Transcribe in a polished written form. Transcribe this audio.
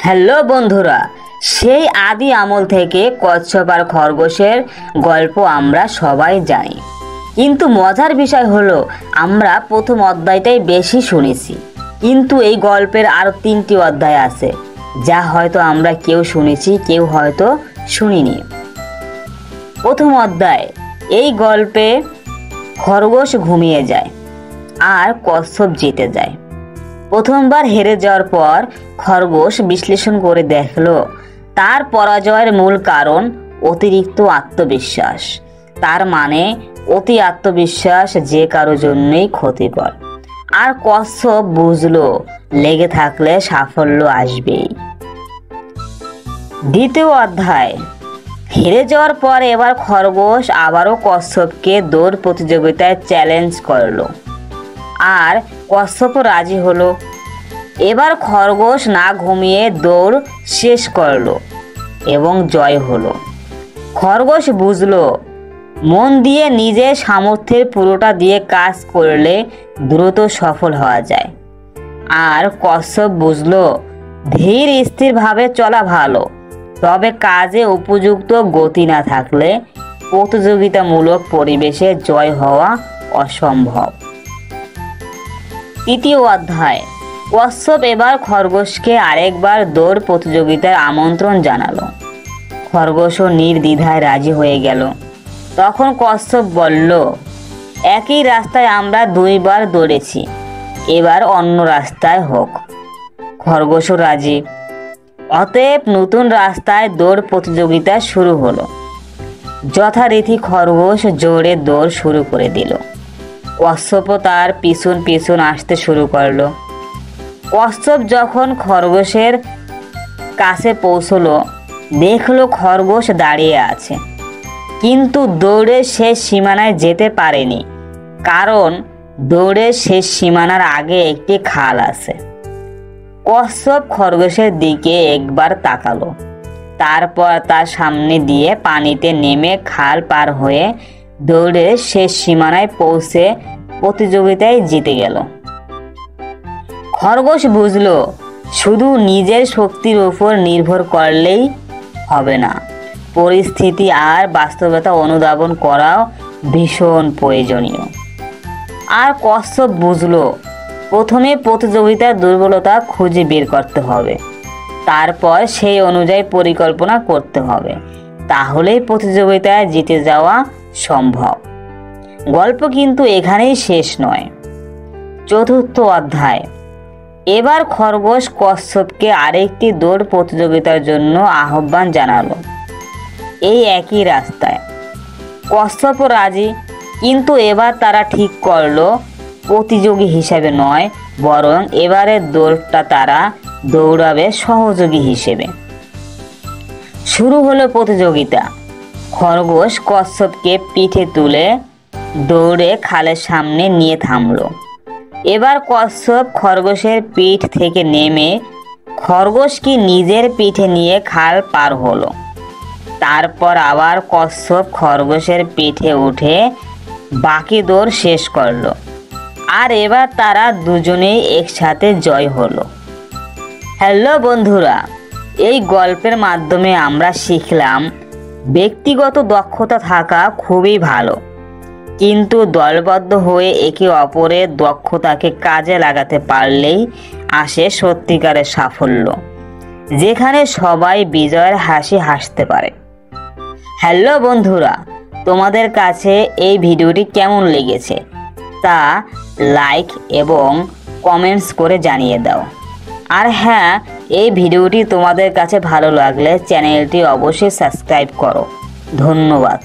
Hello বন্ধুরা, সেই আদি আমল থেকে কচ্ছপ আর খরগোশের গল্প আমরা সবাই জানি। কিন্তু মজার বিষয় হলো আমরা প্রথম অধ্যায়টাই বেশি শুনেছি, কিন্তু এই গল্পের আরও 3টি অধ্যায় আছে যা হয়তো আমরা কেউ শুনেছি, কেউ হয়তো শুনিনি। প্রথম অধ্যায়, এই গল্পে খরগোশ ঘুমিয়ে যায় আর কচ্ছপ জিতে যায়। প্রথমবার হেরে যাওয়ার পর খরগোশ বিশ্লেষণ করে দেখলো তার পরাজয়ের মূল কারণ অতিরিক্ত আত্মবিশ্বাস। তার মানে অতি আত্মবিশ্বাস যে কারোর জন্যই ক্ষতিকর। আর কচ্ছপ বুঝলো লেগে থাকলে সাফল্য আসবেই। দ্বিতীয় অধ্যায়, হেরে যাওয়ার পর এবার খরগোশ আবারও কচ্ছপকে দৌড় প্রতিযোগিতায় চ্যালেঞ্জ করলো আর কচ্ছপও রাজি হলো। এবার খরগোশ না ঘুমিয়ে দৌড় শেষ করলো এবং জয় হলো। খরগোশ বুঝলো মন দিয়ে নিজের সামর্থ্যের পুরোটা দিয়ে কাজ করলে দ্রুত সফল হওয়া যায়। আর কচ্ছপ বুঝলো ধীর স্থিরভাবে চলা ভালো, তবে কাজে উপযুক্ত গতি না থাকলে প্রতিযোগিতামূলক পরিবেশে জয় হওয়া অসম্ভব। তৃতীয় অধ্যায়, কচ্ছপ এবার খরগোশকে আরেকবার দৌড় প্রতিযোগিতার আমন্ত্রণ জানালো। খরগোশও নির্দ্বিধায় রাজি হয়ে গেল। তখন কচ্ছপ বলল, একই রাস্তায় আমরা 2বার দৌড়েছি, এবার অন্য রাস্তায় হোক। খরগোশও রাজি। অতএব নতুন রাস্তায় দৌড় প্রতিযোগিতা শুরু হলো। যথারীতি খরগোশ জোরে দৌড় শুরু করে দিল। কচ্ছপও তার পিছন পিছন আসতে শুরু করলো। কচ্ছপ যখন খরগোশের কাছে পৌঁছলো, দেখলো খরগোশ দাঁড়িয়ে আছে, কিন্তু দৌড়ের শেষ সীমানায় যেতে পারেনি, কারণ দৌড়ের শেষ সীমানার আগে একটি খাল আছে। কচ্ছপ খরগোশের দিকে একবার তাকালো, তারপর তার সামনে দিয়ে পানিতে নেমে খাল পার হয়ে দৌড়ের শেষ সীমানায় পৌঁছে প্রতিযোগিতায় জিতে গেল। খরগোশ বুঝলো শুধু নিজের শক্তির উপর নির্ভর করলেই হবে না, পরিস্থিতি আর বাস্তবতা অনুধাবন করাও ভীষণ প্রয়োজনীয়। আর কচ্ছপ বুঝলো প্রথমে প্রতিযোগিতার দুর্বলতা খুঁজে বের করতে হবে, তারপর সেই অনুযায়ী পরিকল্পনা করতে হবে, তাহলেই প্রতিযোগিতায় জিতে যাওয়া সম্ভব। গল্প কিন্তু এখানেই শেষ নয়। চতুর্থ অধ্যায়, এবার খরগোশ কচ্ছপকে আরেকটি দৌড় প্রতিযোগিতার জন্য আহ্বান জানালো, এই একই রাস্তায়। কচ্ছপও রাজি, কিন্তু এবার তারা ঠিক করলো প্রতিযোগী হিসেবে নয়, বরং এবারের দৌড়টা তারা দৌড়াবে সহযোগী হিসেবে। শুরু হলো প্রতিযোগিতা। খরগোশ কচ্ছপকে পিঠে তুলে দৌড়ে খালের সামনে নিয়ে থামলো। এবার কচ্ছপ খরগোশের পিঠ থেকে নেমে খরগোশকে নিজের পিঠে নিয়ে খাল পার হলো। তারপর আবার কচ্ছপ খরগোশের পিঠে উঠে বাকি দৌড় শেষ করলো। আর এবার তারা দুজনেই একসাথে জয় হলো। হ্যালো বন্ধুরা, এই গল্পের মাধ্যমে আমরা শিখলাম ব্যক্তিগত দক্ষতা থাকা খুবই ভালো, কিন্তু দলবদ্ধ হয়ে একে অপরের দক্ষতাকে কাজে লাগাতে পারলেই আসে সত্যিকারের সাফল্য, যেখানে সবাই বিজয়ের হাসি হাসতে পারে। হ্যালো বন্ধুরা, তোমাদের কাছে এই ভিডিওটি কেমন লেগেছে তা লাইক এবং কমেন্টস করে জানিয়ে দাও। আর হ্যাঁ, এই ভিডিওটি তোমাদের কাছে ভালো লাগলে চ্যানেলটি অবশ্যই সাবস্ক্রাইব করো। ধন্যবাদ।